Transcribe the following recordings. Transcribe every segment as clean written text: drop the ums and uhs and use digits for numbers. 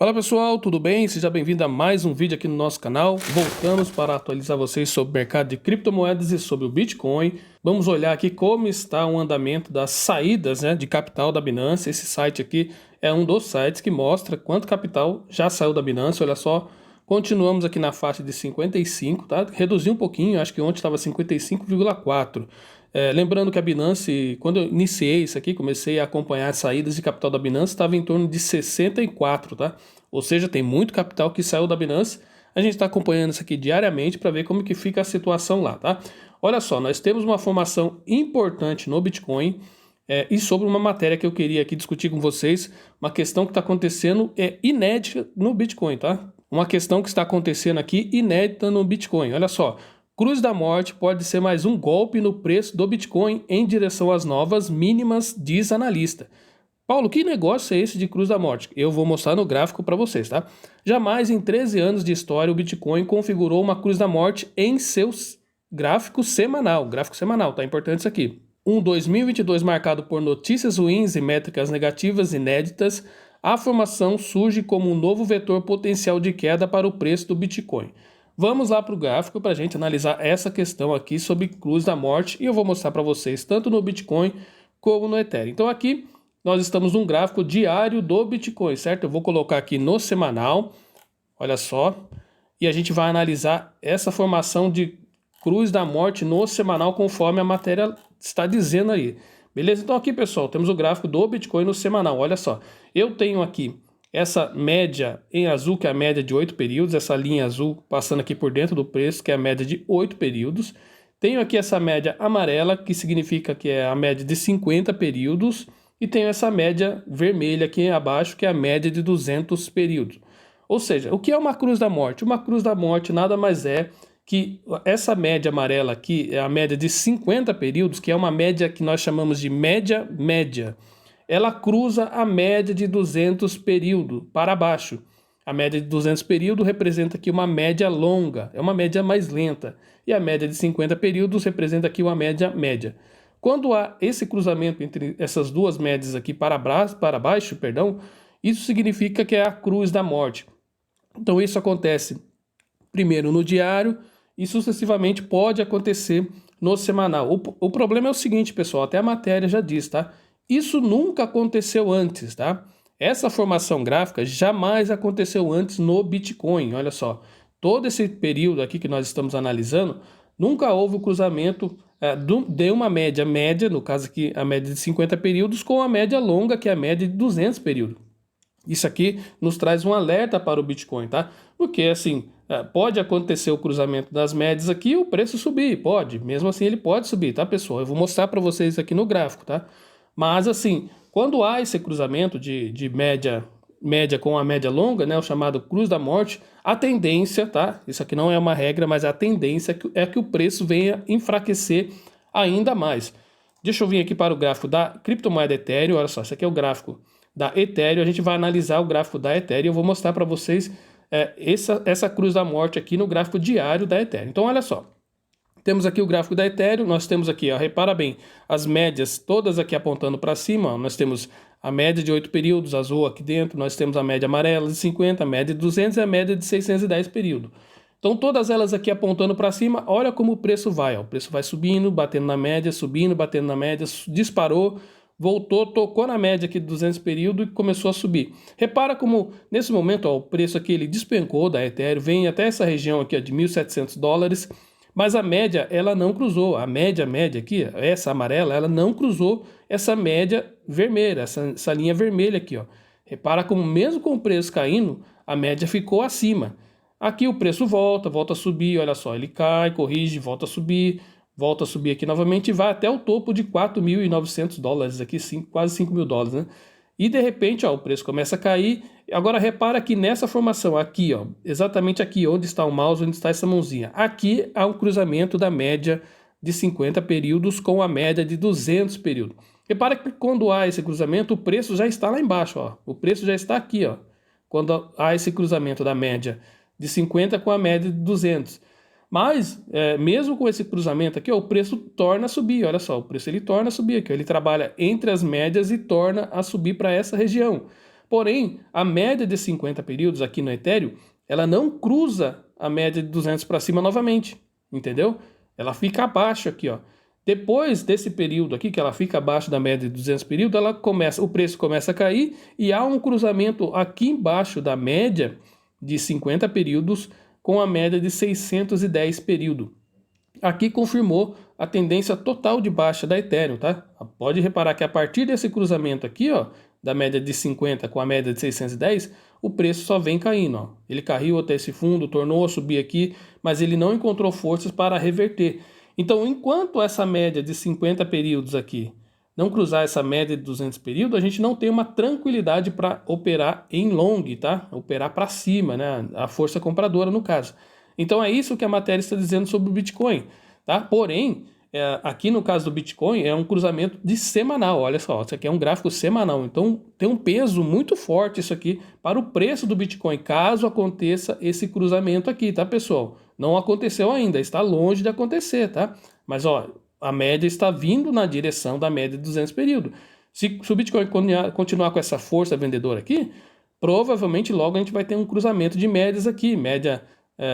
Fala pessoal, tudo bem? Seja bem-vindo a mais um vídeo aqui no nosso canal. Voltamos para atualizar vocês sobre o mercado de criptomoedas e sobre o Bitcoin. Vamos olhar aqui como está o andamento das saídas, de capital da Binance. Esse site aqui é um dos sites que mostra quanto capital já saiu da Binance. Olha só, continuamos aqui na faixa de 55, tá? Reduziu um pouquinho, acho que ontem estava 55,4. Lembrando que a Binance, quando eu iniciei isso aqui, comecei a acompanhar as saídas de capital da Binance, estava em torno de 64, tá? Ou seja, tem muito capital que saiu da Binance. A gente está acompanhando isso aqui diariamente para ver como que fica a situação lá, tá? Olha só, nós temos uma formação importante no Bitcoin e sobre uma matéria que eu queria aqui discutir com vocês, uma questão que está acontecendo inédita no Bitcoin, tá? Uma questão que está acontecendo aqui inédita no Bitcoin. Olha só, Cruz da Morte pode ser mais um golpe no preço do Bitcoin em direção às novas mínimas, diz analista. Paulo, que negócio é esse de Cruz da Morte? Eu vou mostrar no gráfico para vocês, tá? Jamais em 13 anos de história o Bitcoin configurou uma Cruz da Morte em seus gráfico semanal, tá? Importante isso aqui. Um 2022 marcado por notícias ruins e métricas negativas inéditas, a formação surge como um novo vetor potencial de queda para o preço do Bitcoin. Vamos lá para o gráfico para a gente analisar essa questão aqui sobre Cruz da Morte e eu vou mostrar para vocês tanto no Bitcoin como no Ethereum. Então aqui nós estamos num gráfico diário do Bitcoin, certo? Eu vou colocar aqui no semanal, olha só, e a gente vai analisar essa formação de Cruz da Morte no semanal conforme a matéria está dizendo aí. Beleza? Então aqui, pessoal, temos o gráfico do Bitcoin no semanal, olha só. Eu tenho aqui essa média em azul, que é a média de 8 períodos, essa linha azul passando aqui por dentro do preço, que é a média de 8 períodos. Tenho aqui essa média amarela, que significa que é a média de 50 períodos, e tenho essa média vermelha aqui abaixo, que é a média de 200 períodos. Ou seja, o que é uma Cruz da Morte? Uma Cruz da Morte nada mais é que essa média amarela aqui é a média de 50 períodos, que é uma média que nós chamamos de média média. Ela cruza a média de 200 períodos para baixo. A média de 200 períodos representa aqui uma média longa, é uma média mais lenta. E a média de 50 períodos representa aqui uma média média. Quando há esse cruzamento entre essas duas médias aqui para baixo, isso significa que é a Cruz da Morte. Então isso acontece primeiro no diário e sucessivamente pode acontecer no semanal. O problema é o seguinte, pessoal, até a matéria já diz, tá? Isso nunca aconteceu antes, tá? Essa formação gráfica jamais aconteceu antes no Bitcoin, olha só. Todo esse período aqui que nós estamos analisando, nunca houve o cruzamento de uma média média, no caso aqui a média de 50 períodos, com a média longa, que é a média de 200 períodos. Isso aqui nos traz um alerta para o Bitcoin, tá? Porque assim, pode acontecer o cruzamento das médias aqui e o preço subir, pode. Mesmo assim ele pode subir, tá, pessoal? Eu vou mostrar para vocês aqui no gráfico, tá? Mas assim, quando há esse cruzamento de média com a média longa, o chamado Cruz da Morte, a tendência, tá? Isso aqui não é uma regra, mas a tendência é que o preço venha enfraquecer ainda mais. Deixa eu vir aqui para o gráfico da criptomoeda Ethereum, olha só, esse aqui é o gráfico da Ethereum, a gente vai analisar o gráfico da Ethereum, eu vou mostrar para vocês essa Cruz da Morte aqui no gráfico diário da Ethereum. Então olha só, temos aqui o gráfico da Ethereum, nós temos aqui, ó, repara bem, as médias todas aqui apontando para cima, ó, nós temos a média de 8 períodos, azul aqui dentro, nós temos a média amarela de 50, a média de 200 e a média de 610 períodos. Então todas elas aqui apontando para cima, olha como o preço vai, ó, o preço vai subindo, batendo na média, subindo, batendo na média, disparou, voltou, tocou na média aqui de 200 períodos e começou a subir. Repara como nesse momento, ó, o preço aqui ele despencou da Ethereum, vem até essa região aqui ó, de $1.700, mas a média, ela não cruzou. A média aqui, essa amarela, ela não cruzou essa média vermelha, essa linha vermelha aqui, ó. Repara como mesmo com o preço caindo, a média ficou acima. Aqui o preço volta a subir, olha só, ele cai, corrige, volta a subir aqui novamente e vai até o topo de $4.900 aqui, quase $5.000, né? E de repente, ó, o preço começa a cair. Agora repara que nessa formação aqui, ó, exatamente aqui onde está o mouse, onde está essa mãozinha, aqui há um cruzamento da média de 50 períodos com a média de 200 períodos. Repara que quando há esse cruzamento, o preço já está lá embaixo, ó. O preço já está aqui, ó. Quando há esse cruzamento da média de 50 com a média de 200. Mas, mesmo com esse cruzamento aqui, ó, o preço torna a subir, olha só, o preço ele torna a subir aqui, ó, ele trabalha entre as médias e torna a subir para essa região. Porém, a média de 50 períodos aqui no Ethereum, ela não cruza a média de 200 para cima novamente, entendeu? Ela fica abaixo aqui, ó. Depois desse período aqui, que ela fica abaixo da média de 200 períodos, o preço começa a cair e há um cruzamento aqui embaixo da média de 50 períodos com a média de 610 períodos. Aqui confirmou a tendência total de baixa da Ethereum, tá? Pode reparar que a partir desse cruzamento aqui, ó, da média de 50 com a média de 610, o preço só vem caindo, ó. Ele caiu até esse fundo, tornou a subir aqui, mas ele não encontrou forças para reverter. Então, enquanto essa média de 50 períodos aqui não cruzar essa média de 200 períodos, a gente não tem uma tranquilidade para operar em long, tá? Operar para cima, né? A força compradora no caso. Então é isso que a matéria está dizendo sobre o Bitcoin, tá? Porém, aqui no caso do Bitcoin é um cruzamento de semanal, olha só, isso aqui é um gráfico semanal, então tem um peso muito forte isso aqui para o preço do Bitcoin, caso aconteça esse cruzamento aqui, tá, pessoal? Não aconteceu ainda, está longe de acontecer, tá? Mas, ó, a média está vindo na direção da média de 200 períodos. Se o Bitcoin continuar com essa força vendedora aqui, provavelmente logo a gente vai ter um cruzamento de médias aqui, média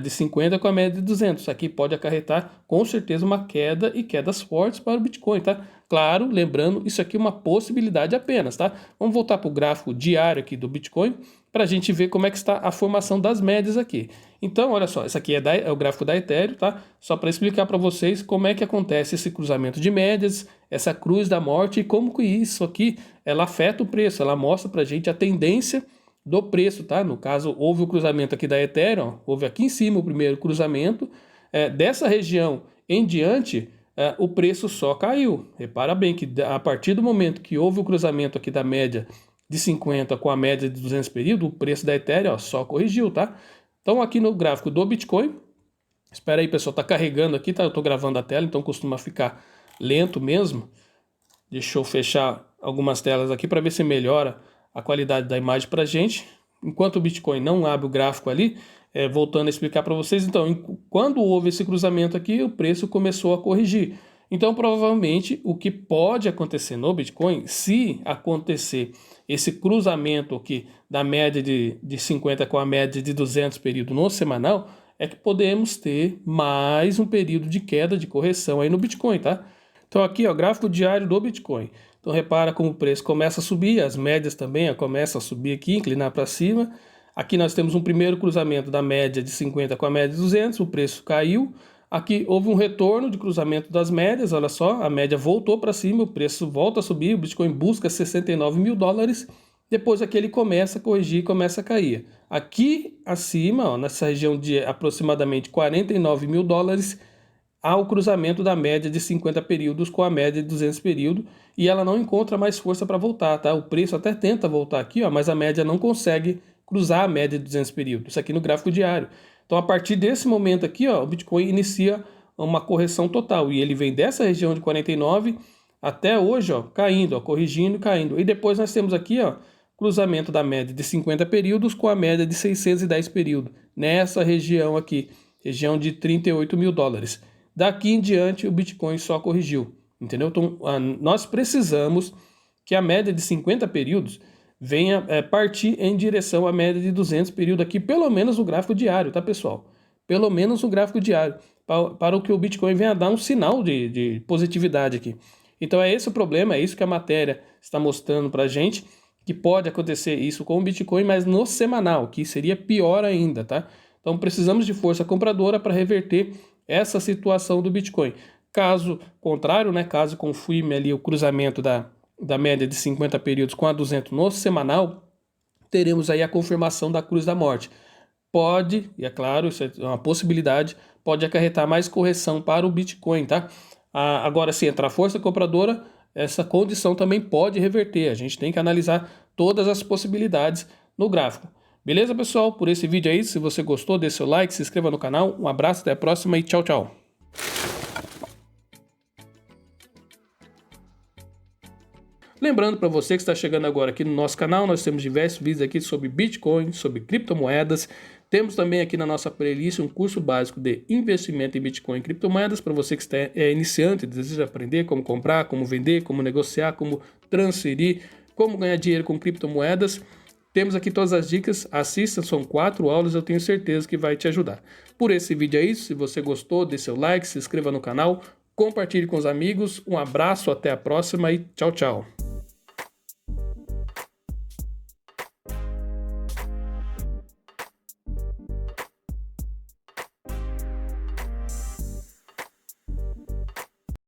de 50 com a média de 200. Isso aqui pode acarretar com certeza uma queda e quedas fortes para o Bitcoin, tá? Claro, lembrando, isso aqui é uma possibilidade apenas, tá? Vamos voltar para o gráfico diário aqui do Bitcoin para a gente ver como é que está a formação das médias aqui. Então, olha só, esse aqui é o gráfico da Ethereum, tá? Só para explicar para vocês como é que acontece esse cruzamento de médias, essa cruz da morte e como que isso aqui, ela afeta o preço, ela mostra para a gente a tendência do preço, tá? No caso, houve o cruzamento aqui da Ethereum, ó, houve aqui em cima o primeiro cruzamento, dessa região em diante, o preço só caiu. Repara bem que a partir do momento que houve o cruzamento aqui da média de 50 com a média de 200 períodos, o preço da Ethereum, ó, só corrigiu, tá? Então aqui no gráfico do Bitcoin, espera aí pessoal, tá carregando aqui, tá? Eu tô gravando a tela, então costuma ficar lento mesmo. Deixa eu fechar algumas telas aqui para ver se melhora a qualidade da imagem para a gente. Enquanto o Bitcoin não abre o gráfico ali, voltando a explicar para vocês, então, quando houve esse cruzamento aqui, o preço começou a corrigir. Então, provavelmente, o que pode acontecer no Bitcoin, se acontecer esse cruzamento aqui da média de 50 com a média de 200 período no semanal, é que podemos ter mais um período de queda, de correção aí no Bitcoin, tá? Então aqui, ó, gráfico diário do Bitcoin. Então repara como o preço começa a subir, as médias também começam a subir aqui, inclinar para cima. Aqui nós temos um primeiro cruzamento da média de 50 com a média de 200, o preço caiu. Aqui houve um retorno de cruzamento das médias, olha só, a média voltou para cima, o preço volta a subir, o Bitcoin busca 69 mil dólares. Depois aqui ele começa a corrigir, começa a cair. Aqui acima, ó, nessa região de aproximadamente 49 mil dólares, há o cruzamento da média de 50 períodos com a média de 200 períodos e ela não encontra mais força para voltar, tá? O preço até tenta voltar aqui, ó, mas a média não consegue cruzar a média de 200 períodos. Isso aqui no gráfico diário. Então, a partir desse momento aqui, ó, o Bitcoin inicia uma correção total e ele vem dessa região de 49 até hoje, ó, caindo, ó, corrigindo e caindo. E depois nós temos aqui, ó, cruzamento da média de 50 períodos com a média de 610 períodos, nessa região aqui, região de 38 mil dólares. Daqui em diante, o Bitcoin só corrigiu, entendeu? Então, nós precisamos que a média de 50 períodos venha partir em direção à média de 200 períodos aqui, pelo menos no gráfico diário, tá, pessoal? Pelo menos no gráfico diário, para o que o Bitcoin venha dar um sinal de positividade aqui. Então, é esse o problema, é isso que a matéria está mostrando para a gente, que pode acontecer isso com o Bitcoin, mas no semanal, que seria pior ainda, tá? Então, precisamos de força compradora para reverter essa situação do Bitcoin. Caso contrário, né, caso confirme ali o cruzamento da média de 50 períodos com a 200 no semanal, teremos aí a confirmação da cruz da morte. Pode, e é claro, isso é uma possibilidade, pode acarretar mais correção para o Bitcoin, tá? Agora, se entrar força compradora, essa condição também pode reverter. A gente tem que analisar todas as possibilidades no gráfico. Beleza, pessoal? Por esse vídeo aí, se você gostou, dê seu like, se inscreva no canal. Um abraço, até a próxima e tchau, tchau. Lembrando para você que está chegando agora aqui no nosso canal, nós temos diversos vídeos aqui sobre Bitcoin, sobre criptomoedas. Temos também aqui na nossa playlist um curso básico de investimento em Bitcoin e criptomoedas para você que é iniciante e deseja aprender como comprar, como vender, como negociar, como transferir, como ganhar dinheiro com criptomoedas. Temos aqui todas as dicas, assista, são 4 aulas, eu tenho certeza que vai te ajudar. Por esse vídeo é isso, se você gostou, dê seu like, se inscreva no canal, compartilhe com os amigos, um abraço, até a próxima e tchau, tchau.